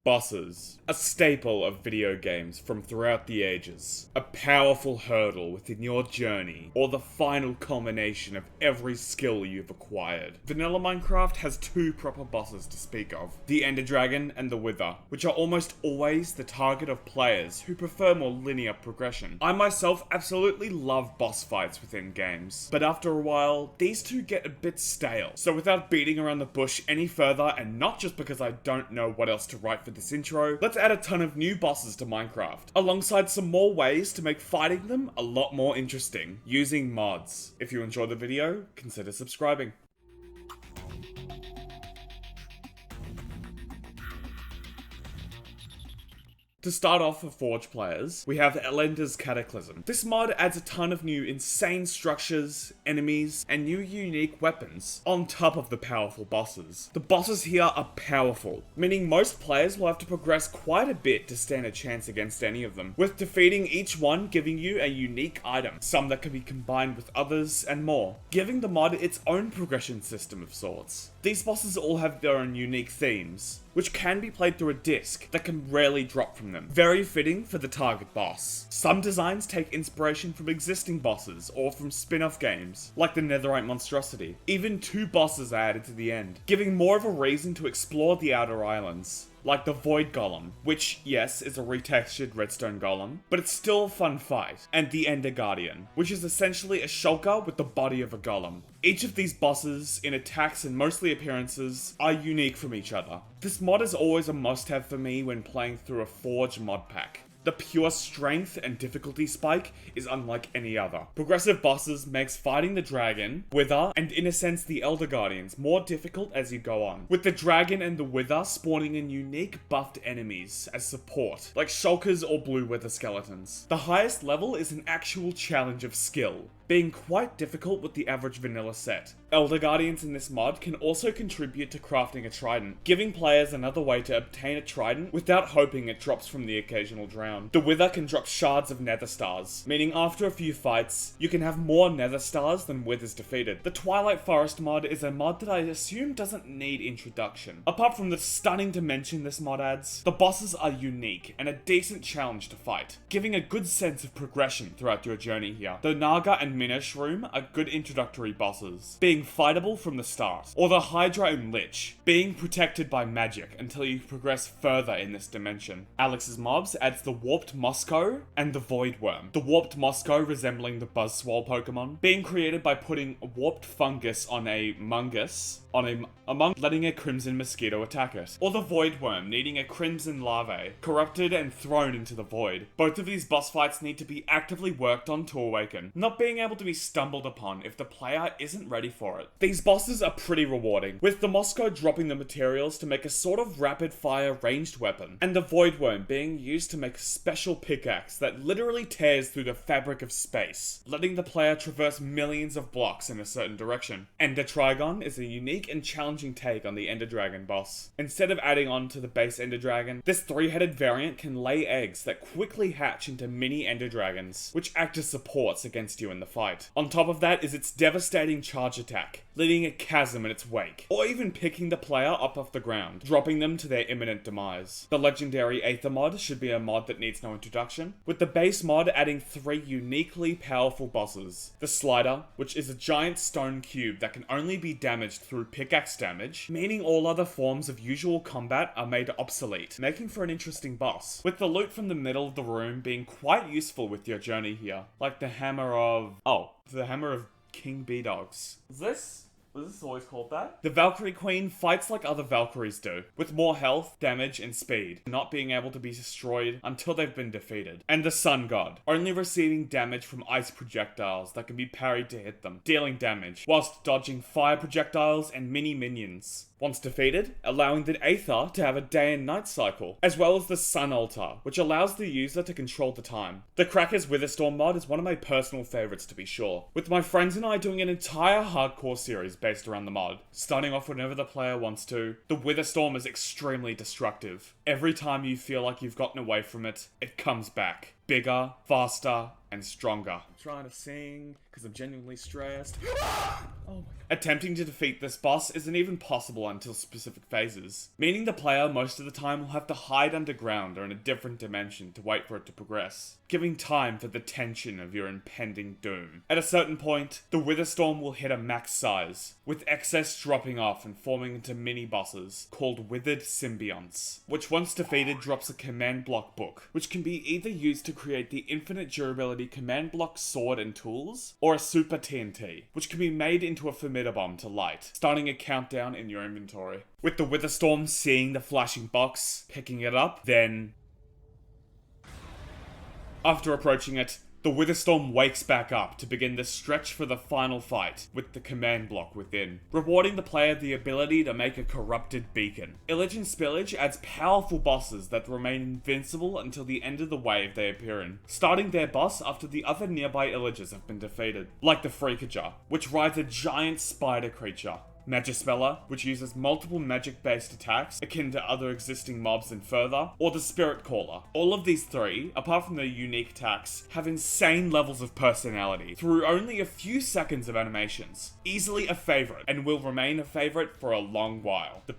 Bosses, a staple of video games from throughout the ages, a powerful hurdle within your journey, or the final culmination of every skill you've acquired. Vanilla Minecraft has two proper bosses to speak of, the Ender Dragon and the Wither, which are almost always the target of players who prefer more linear progression. I myself absolutely love boss fights within games, but after a while, these two get a bit stale. So without beating around the bush any further, and not just because I don't know what else to write for this intro, let's add a ton of new bosses to Minecraft, alongside some more ways to make fighting them a lot more interesting, using mods. If you enjoyed the video, consider subscribing. To start off for Forge players, we have Elender's Cataclysm. This mod adds a ton of new insane structures, enemies, and new unique weapons, on top of the powerful bosses. The bosses here are powerful, meaning most players will have to progress quite a bit to stand a chance against any of them, with defeating each one giving you a unique item, some that can be combined with others, and more, giving the mod its own progression system of sorts. These bosses all have their own unique themes, which can be played through a disc that can rarely drop from them. Very fitting for the target boss. Some designs take inspiration from existing bosses or from spin-off games, like the Netherite Monstrosity. Even two bosses are added to the end, giving more of a reason to explore the Outer Islands. Like the Void Golem, which, yes, is a retextured redstone golem, but it's still a fun fight, and the Ender Guardian, which is essentially a shulker with the body of a golem. Each of these bosses, in attacks and mostly appearances, are unique from each other. This mod is always a must-have for me when playing through a Forge mod pack. The pure strength and difficulty spike is unlike any other. Progressive bosses makes fighting the dragon, Wither, and in a sense the Elder Guardians more difficult as you go on, with the dragon and the Wither spawning in unique buffed enemies as support, like shulkers or blue wither skeletons. The highest level is an actual challenge of skill, being quite difficult with the average vanilla set. Elder Guardians in this mod can also contribute to crafting a trident, giving players another way to obtain a trident without hoping it drops from the occasional drown. The Wither can drop shards of nether stars, meaning after a few fights, you can have more nether stars than withers defeated. The Twilight Forest mod is a mod that I assume doesn't need introduction. Apart from the stunning dimension this mod adds, the bosses are unique and a decent challenge to fight, giving a good sense of progression throughout your journey here. The Naga and Minishroom are good introductory bosses, being fightable from the start, or the Hydra and Lich, being protected by magic until you progress further in this dimension. Alex's mobs adds the Warped Mosco and the Void Worm. The Warped Mosco resembling the Buzzswole Pokemon, being created by putting a warped fungus on a mungus, among letting a crimson mosquito attack it, or the Void Worm needing a crimson larvae, corrupted and thrown into the void. Both of these boss fights need to be actively worked on to awaken, not being able to be stumbled upon if the player isn't ready for it. These bosses are pretty rewarding, with the Mosco dropping the materials to make a sort of rapid fire ranged weapon, and the Void Worm being used to make a special pickaxe that literally tears through the fabric of space, letting the player traverse millions of blocks in a certain direction. Ender Trigon is a unique and challenging take on the Ender Dragon boss. Instead of adding on to the base Ender Dragon, this three-headed variant can lay eggs that quickly hatch into mini Ender Dragons, which act as supports against you in the fight. On top of that is its devastating charge attack, leaving a chasm in its wake, or even picking the player up off the ground, dropping them to their imminent demise. The legendary Aether mod should be a mod that needs no introduction, with the base mod adding three uniquely powerful bosses. The Slider, which is a giant stone cube that can only be damaged through pickaxe damage, meaning all other forms of usual combat are made obsolete, making for an interesting boss, with the loot from the middle of the room being quite useful with your journey here, like the hammer of King B-Dogs. Was this always called that? The Valkyrie Queen fights like other Valkyries do, with more health, damage, and speed, not being able to be destroyed until they've been defeated. And the Sun God, only receiving damage from ice projectiles that can be parried to hit them, dealing damage, whilst dodging fire projectiles and mini minions. Once defeated, allowing the Aether to have a day and night cycle, as well as the Sun Altar, which allows the user to control the time. The Cracker's Witherstorm mod is one of my personal favourites to be sure, with my friends and I doing an entire hardcore series based around the mod, starting off whenever the player wants to. The Witherstorm is extremely destructive. Every time you feel like you've gotten away from it, it comes back, bigger, faster, and stronger. I'm trying to sing because I'm genuinely stressed. Oh my God. Attempting to defeat this boss isn't even possible until specific phases, meaning the player most of the time will have to hide underground or in a different dimension to wait for it to progress, giving time for the tension of your impending doom. At a certain point, the Witherstorm will hit a max size, with excess dropping off and forming into mini-bosses called Withered Symbionts, which once defeated drops a command block book, which can be either used to create the infinite durability command block sword and tools, or a super TNT, which can be made into a Formidabomb to light, starting a countdown in your inventory. With the Witherstorm seeing the flashing box, picking it up, then after approaching it, the Witherstorm wakes back up to begin the stretch for the final fight with the command block within, rewarding the player the ability to make a corrupted beacon. Illage and Spillage adds powerful bosses that remain invincible until the end of the wave they appear in, starting their boss after the other nearby Illages have been defeated, like the Freakager, which rides a giant spider creature. Magispeller, which uses multiple magic-based attacks akin to other existing mobs and further, or the Spirit Caller. All of these three, apart from their unique attacks, have insane levels of personality through only a few seconds of animations. Easily a favourite, and will remain a favourite for a long while. The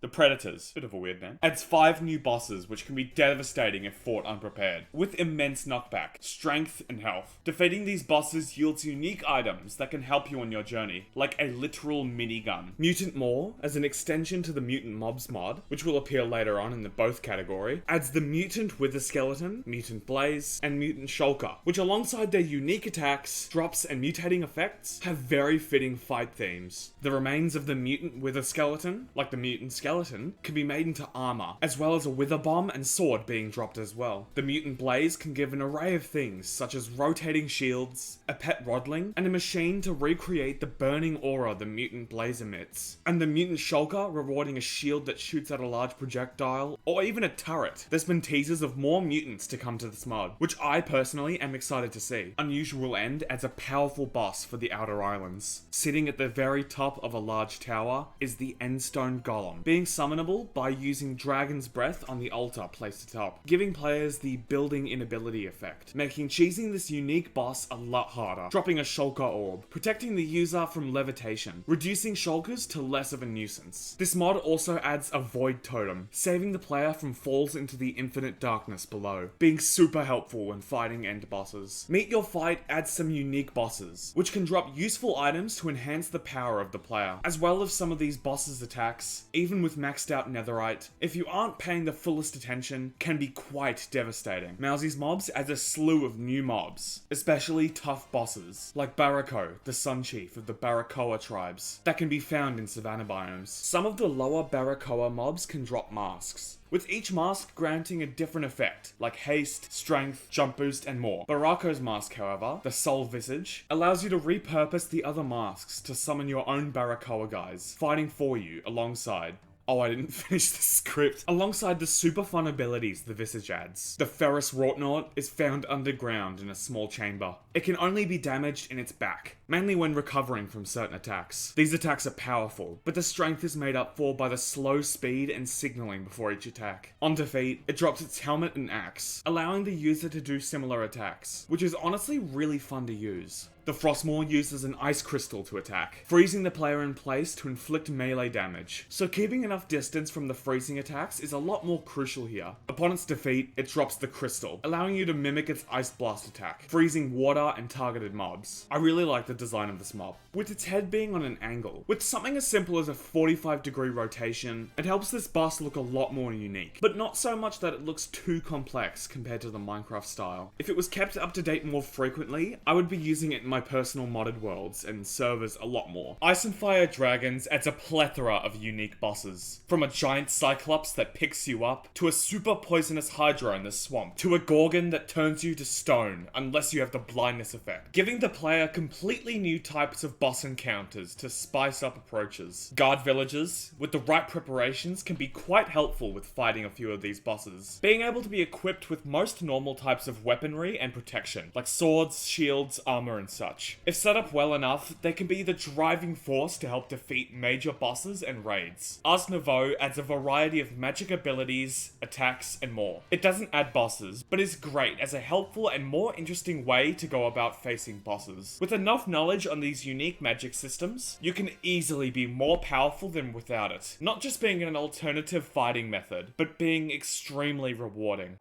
Predators, bit of a weird name, adds 5 new bosses which can be devastating if fought unprepared, with immense knockback, strength, and health. Defeating these bosses yields unique items that can help you on your journey, like a literal minigun. Mutant Maw, as an extension to the Mutant Mobs mod, which will appear later on in the both category, adds the Mutant Wither Skeleton, Mutant Blaze, and Mutant Shulker, which alongside their unique attacks, drops, and mutating effects, have very fitting fight themes. The remains of the Mutant Wither Skeleton, like the Mutant Skeleton, can be made into armor, as well as a Wither Bomb and sword being dropped as well. The Mutant Blaze can give an array of things, such as rotating shields, a pet Rodling, and a machine to recreate the burning aura the Mutant Blaze emits. And the Mutant Shulker rewarding a shield that shoots out a large projectile, or even a turret. There's been teasers of more mutants to come to this mod, which I personally am excited to see. Unusual End adds a powerful boss for the Outer Islands. Sitting at the very top of a large tower is the Endstone Golem, being summonable by using Dragon's Breath on the altar placed atop, giving players the building inability effect, making cheesing this unique boss a lot harder, dropping a Shulker Orb, protecting the user from levitation, reducing Shulkers to less of a nuisance. This mod also adds a Void Totem, saving the player from falls into the infinite darkness below, being super helpful when fighting end bosses. Meet Your Fight adds some unique bosses, which can drop useful items to enhance the power of the player, as well as some of these bosses' attacks, even with maxed out netherite, if you aren't paying the fullest attention, can be quite devastating. Mousy's mobs adds a slew of new mobs, especially tough bosses, like Barako, the Sun Chief of the Barakoa tribes, that can be found in savanna biomes. Some of the lower Barakoa mobs can drop masks, with each mask granting a different effect, like haste, strength, jump boost, and more. Barako's mask, however, the Soul Visage, allows you to repurpose the other masks to summon your own Barakoa guys, fighting for you alongside. Oh, I didn't finish the script. Alongside the super fun abilities the Visage adds, the Ferrous Wroughtaut is found underground in a small chamber. It can only be damaged in its back, mainly when recovering from certain attacks. These attacks are powerful, but the strength is made up for by the slow speed and signaling before each attack. On defeat, it drops its helmet and axe, allowing the user to do similar attacks, which is honestly really fun to use. The Frostmaw uses an ice crystal to attack, freezing the player in place to inflict melee damage, so keeping enough distance from the freezing attacks is a lot more crucial here. Upon its defeat, it drops the crystal, allowing you to mimic its ice blast attack, freezing water and targeted mobs. I really like the design of this mob, with its head being on an angle. With something as simple as a 45-degree rotation, it helps this boss look a lot more unique, but not so much that it looks too complex compared to the Minecraft style. If it was kept up to date more frequently, I would be using it in my personal modded worlds and servers a lot more. Ice and Fire Dragons adds a plethora of unique bosses, from a giant Cyclops that picks you up, to a super poisonous Hydra in the swamp, to a Gorgon that turns you to stone unless you have the blindness effect, giving the player completely new types of boss encounters to spice up approaches. Guard villagers, with the right preparations, can be quite helpful with fighting a few of these bosses, being able to be equipped with most normal types of weaponry and protection, like swords, shields, armor, and such. such. If set up well enough, they can be the driving force to help defeat major bosses and raids. Ars Nouveau adds a variety of magic abilities, attacks, and more. It doesn't add bosses, but is great as a helpful and more interesting way to go about facing bosses. With enough knowledge on these unique magic systems, you can easily be more powerful than without it. Not just being an alternative fighting method, but being extremely rewarding.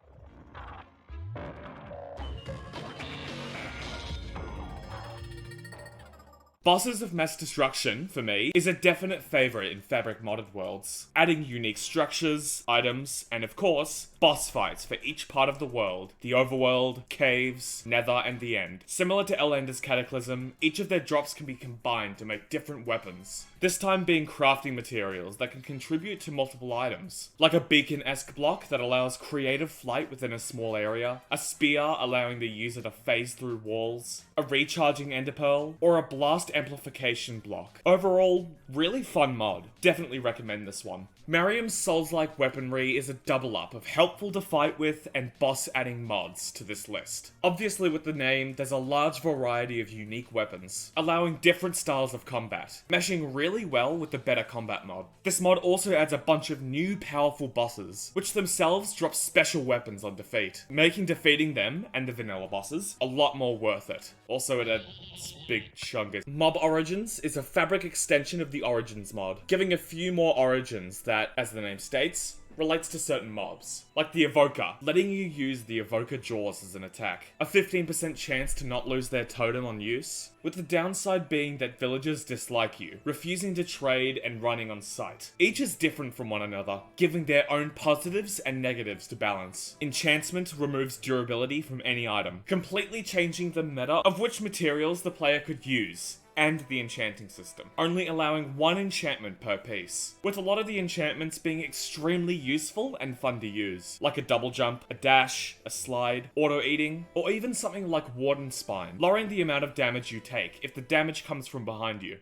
Bosses of Mass Destruction, for me, is a definite favourite in Fabric Modded Worlds, adding unique structures, items, and of course, boss fights for each part of the world, the overworld, caves, nether, and the end. Similar to Elender's Cataclysm, each of their drops can be combined to make different weapons, this time being crafting materials that can contribute to multiple items, like a beacon-esque block that allows creative flight within a small area, a spear allowing the user to phase through walls, a recharging ender pearl, or a blast amplification block. Overall, really fun mod. Definitely recommend this one. Mariam's Souls-like weaponry is a double up of helpful to fight with and boss adding mods to this list. Obviously with the name, there's a large variety of unique weapons, allowing different styles of combat, meshing really well with the Better Combat mod. This mod also adds a bunch of new powerful bosses, which themselves drop special weapons on defeat, making defeating them, and the vanilla bosses, a lot more worth it. Also it adds big chungus. Mob Origins is a Fabric extension of the Origins mod, giving a few more origins that, as the name states, relates to certain mobs, like the Evoker, letting you use the Evoker Jaws as an attack. A 15% chance to not lose their totem on use, with the downside being that villagers dislike you, refusing to trade and running on sight. Each is different from one another, giving their own positives and negatives to balance. Enchantment removes durability from any item, completely changing the meta of which materials the player could use, and the enchanting system, only allowing one enchantment per piece, with a lot of the enchantments being extremely useful and fun to use, like a double jump, a dash, a slide, auto-eating, or even something like Warden Spine, lowering the amount of damage you take if the damage comes from behind you.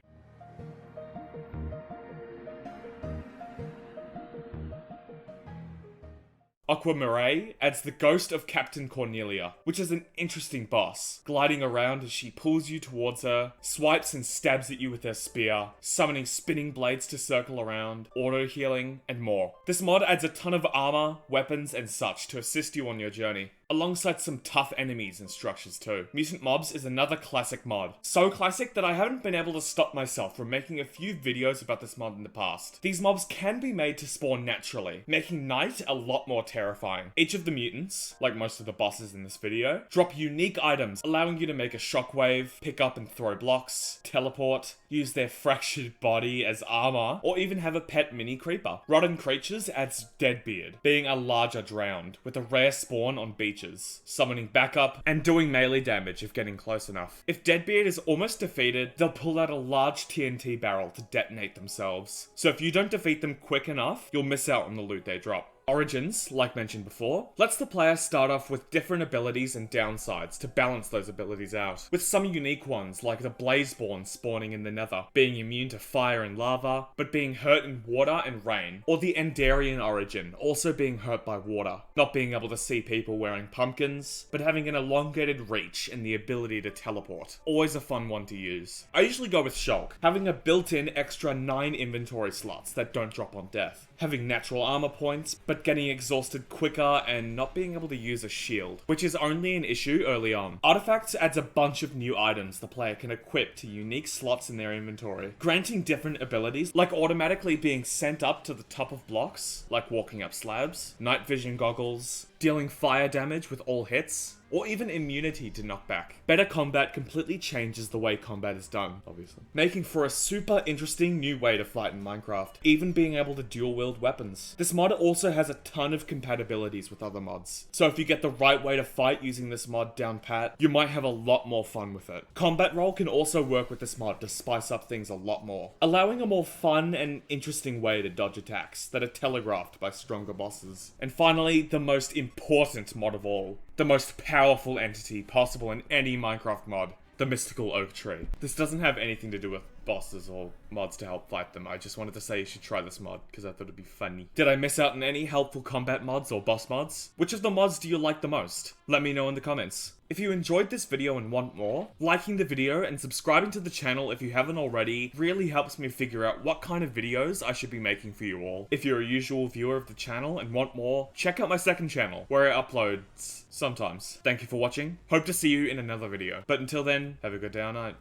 Aquamarine adds the ghost of Captain Cornelia, which is an interesting boss, gliding around as she pulls you towards her, swipes and stabs at you with her spear, summoning spinning blades to circle around, auto-healing, and more. This mod adds a ton of armor, weapons, and such to assist you on your journey, alongside some tough enemies and structures too. Mutant Mobs is another classic mod. So classic that I haven't been able to stop myself from making a few videos about this mod in the past. These mobs can be made to spawn naturally, making night a lot more terrifying. Each of the mutants, like most of the bosses in this video, drop unique items, allowing you to make a shockwave, pick up and throw blocks, teleport, use their fractured body as armor, or even have a pet mini creeper. Rotten Creatures adds Deadbeard, being a larger drowned, with a rare spawn on beaches, summoning backup, and doing melee damage if getting close enough. If Deadbeard is almost defeated, they'll pull out a large TNT barrel to detonate themselves. So if you don't defeat them quick enough, you'll miss out on the loot they drop. Origins, like mentioned before, lets the player start off with different abilities and downsides to balance those abilities out, with some unique ones like the Blazeborn spawning in the Nether, being immune to fire and lava, but being hurt in water and rain, or the Endarian origin, also being hurt by water, not being able to see people wearing pumpkins, but having an elongated reach and the ability to teleport. Always a fun one to use. I usually go with Shulk, having a built-in extra 9 inventory slots that don't drop on death, having natural armor points, but getting exhausted quicker and not being able to use a shield, which is only an issue early on. Artifacts adds a bunch of new items the player can equip to unique slots in their inventory, granting different abilities, like automatically being sent up to the top of blocks, like walking up slabs, night vision goggles, dealing fire damage with all hits, or even immunity to knockback. Better Combat completely changes the way combat is done, obviously, making for a super interesting new way to fight in Minecraft, even being able to dual wield weapons. This mod also has a ton of compatibilities with other mods, so if you get the right way to fight using this mod down pat, you might have a lot more fun with it. Combat Roll can also work with this mod to spice up things a lot more, allowing a more fun and interesting way to dodge attacks that are telegraphed by stronger bosses. And finally, the most important mod of all, the most powerful entity possible in any Minecraft mod, the Mystical Oak Tree. This doesn't have anything to do with bosses or mods to help fight them. I just wanted to say you should try this mod because I thought it'd be funny. Did I miss out on any helpful combat mods or boss mods? Which of the mods do you like the most? Let me know in the comments. If you enjoyed this video and want more, liking the video and subscribing to the channel if you haven't already really helps me figure out what kind of videos I should be making for you all. If you're a usual viewer of the channel and want more, check out my second channel, where I upload sometimes. Thank you for watching. Hope to see you in another video. But until then, have a good day or night.